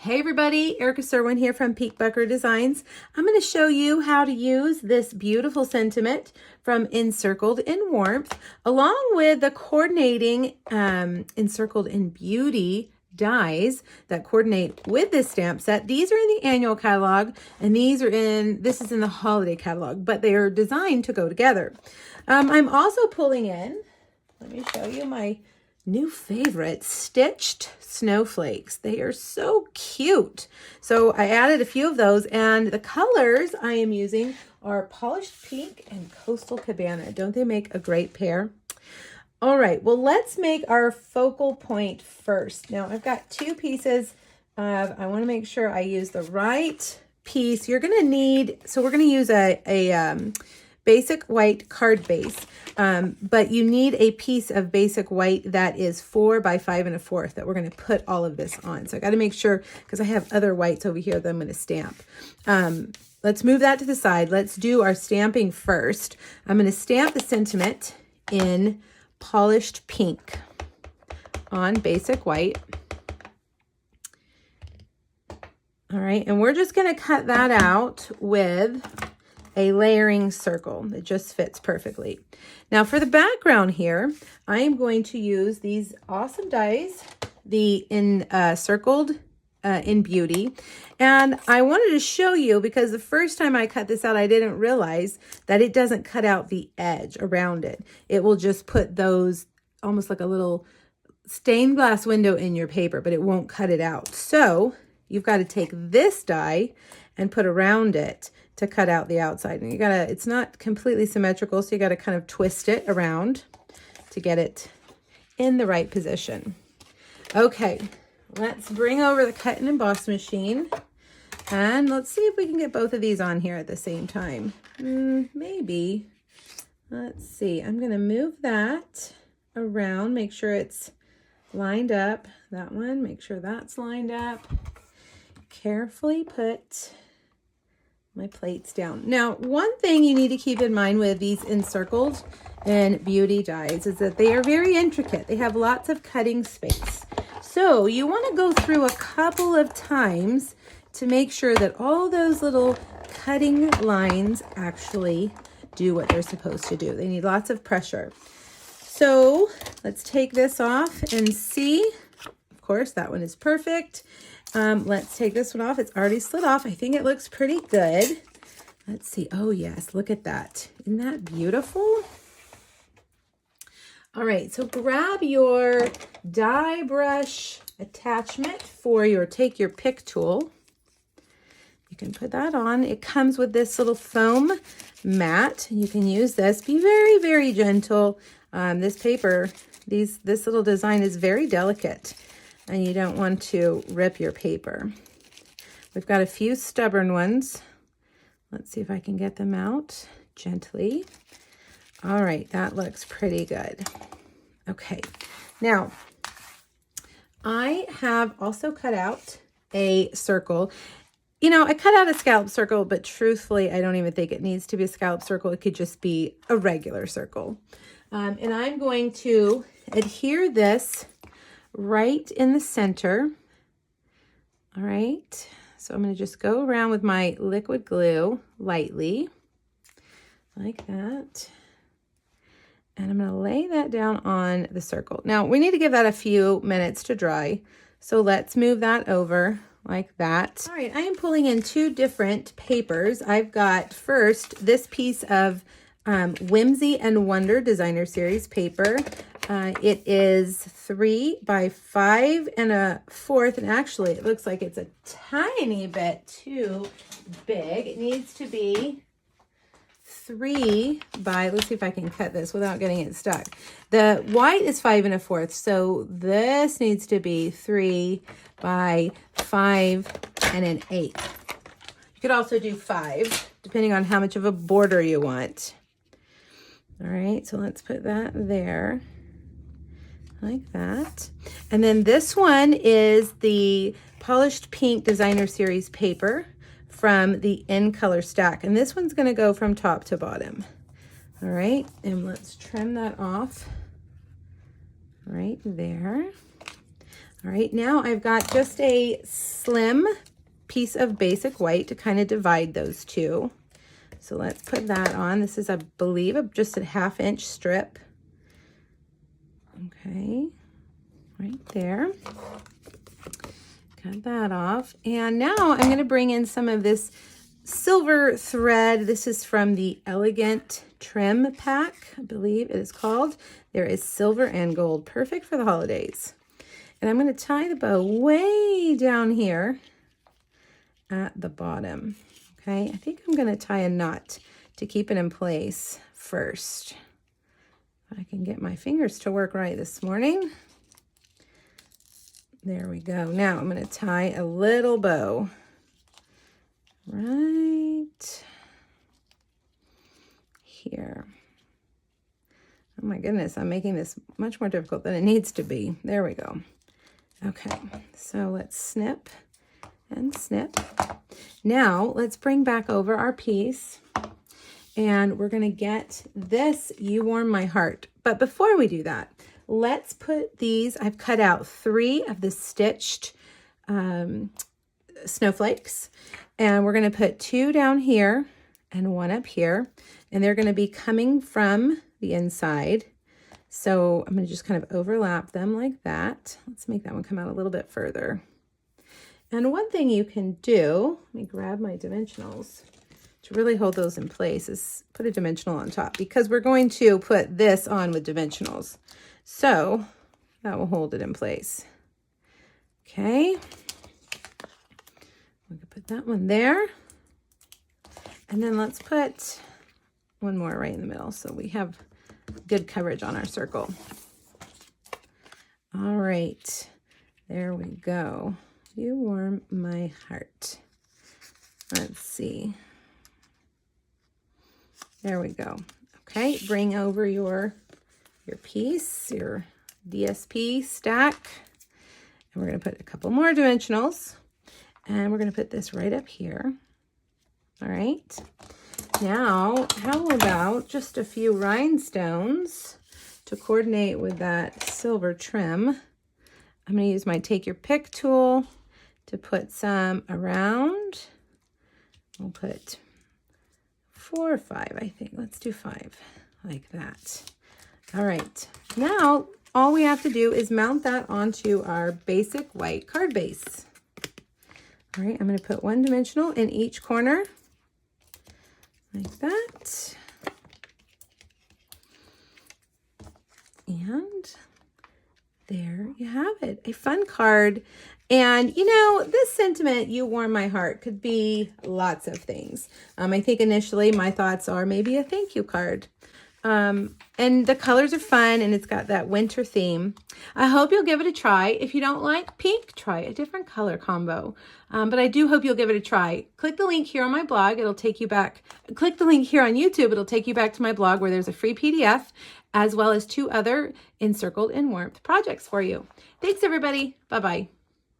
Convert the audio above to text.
Hey everybody, Erica Serwin here from Peak Bucker Designs. I'm going to show you how to use this beautiful sentiment from Encircled in Warmth along with the coordinating Encircled in Beauty dies that coordinate with this stamp set. These are in the annual catalog and this is in the holiday catalog, but they are designed to go together. I'm also pulling in, let me show you my new favorite, stitched snowflakes. They are so cute. So I added a few of those, and the colors I am using are Polished Pink and Coastal Cabana. Don't they make a great pair? All right, well, let's make our focal point first. Now I've got two pieces of, I want to make sure I use the right piece. You're going to need, so we're going to use a basic white card base, but you need a piece of basic white that is 4 by 5 1/4 that we're going to put all of this on. So I got to make sure, because I have other whites over here that I'm going to stamp. Let's move that to the side. Let's do our stamping first. I'm going to stamp the sentiment in Polished Pink on basic white. All right, and we're just going to cut that out with a layering circle. It just fits perfectly. Now for the background here, I am going to use these awesome dies, the Encircled in Beauty. And I wanted to show you, because the first time I cut this out, I didn't realize that it doesn't cut out the edge around it. It will just put those almost like a little stained glass window in your paper, but it won't cut it out. So you've got to take this die and put around it to cut out the outside. And you gotta, it's not completely symmetrical, so you gotta kind of twist it around to get it in the right position. Okay, let's bring over the cut and emboss machine, and let's see if we can get both of these on here at the same time. Maybe. Let's see, I'm gonna move that around, make sure it's lined up. That one, make sure that's lined up. Carefully put my plates down. Now, one thing you need to keep in mind with these Encircled in Beauty dies is that they are very intricate. They have lots of cutting space. So you want to go through a couple of times to make sure that all those little cutting lines actually do what they're supposed to do. They need lots of pressure. So let's take this off and see. Of course, that one is perfect. Let's take this one off. It's already slid off. I think it looks pretty good. Let's see. Oh yes, look at that. Isn't that beautiful? All right, so grab your die brush attachment for your, take your pick tool. You can put that on. It comes with this little foam mat. You can use this. Be very, very gentle. This paper, this little design is very delicate, and you don't want to rip your paper. We've got a few stubborn ones. Let's see if I can get them out gently. All right, that looks pretty good. Okay, now I have also cut out a circle. You know, I cut out a scallop circle, but truthfully, I don't even think it needs to be a scallop circle. It could just be a regular circle. And I'm going to adhere this right in the center. All right, so I'm going to just go around with my liquid glue lightly like that, and I'm going to lay that down on the circle. Now we need to give that a few minutes to dry, so let's move that over like that. All right, I am pulling in two different papers. I've got first this piece of Whimsy and Wonder Designer Series paper. It is 3 by 5 1/4, and actually it looks like it's a tiny bit too big. It needs to be 3 by, let's see if I can cut this without getting it stuck. The white is 5 1/4, so this needs to be 3 by 5 1/8. You could also do 5, depending on how much of a border you want. All right, so let's put that there like that. And then this one is the Polished Pink Designer Series paper from the In Color stack. And this one's gonna go from top to bottom. All right, and let's trim that off right there. All right, now I've got just a slim piece of basic white to kind of divide those two. So let's put that on. This is, I believe, just a 1/2 inch strip. Okay, right there. Cut that off. And now I'm going to bring in some of this silver thread. This is from the Elegant Trim Pack, I believe it is called. There is silver and gold, perfect for the holidays. And I'm going to tie the bow way down here at the bottom. Okay, I think I'm going to tie a knot to keep it in place first. I can get my fingers to work right this morning. There we go. Now I'm going to tie a little bow right here. Oh my goodness, I'm making this much more difficult than it needs to be. There we go. Okay, so let's snip and snip. Now let's bring back over our piece and we're going to get this You Warm My Heart. But before we do that, let's put these, I've cut out 3 of the stitched snowflakes, and we're going to put 2 down here and 1 up here, and they're going to be coming from the inside. So I'm going to just kind of overlap them like that. Let's make that one come out a little bit further. And one thing you can do, let me grab my dimensionals, to really hold those in place is put a dimensional on top, because we're going to put this on with dimensionals. So that will hold it in place. Okay. We can put that one there. And then let's put one more right in the middle so we have good coverage on our circle. All right, there we go. You Warm My Heart. Let's see. There we go. Okay, bring over your piece, your DSP stack. And we're going to put a couple more dimensionals. And we're going to put this right up here. All right. Now, how about just a few rhinestones to coordinate with that silver trim? I'm going to use my Take Your Pick tool to put some around. We'll put 4 or 5, I think. Let's do 5, like that. All right. Now, all we have to do is mount that onto our basic white card base. All right, I'm going to put 1 dimensional in each corner, like that. And there you have it, a fun card. And you know, this sentiment, You Warm My Heart, could be lots of things. I think initially my thoughts are maybe a thank you card. And the colors are fun, and it's got that winter theme. I hope you'll give it a try. If you don't like pink, try a different color combo. But I do hope you'll give it a try. Click the link here on my blog. It'll take you back. Click the link here on YouTube. It'll take you back to my blog where there's a free PDF as well as 2 other Encircled in Warmth projects for you. Thanks, everybody. Bye-bye.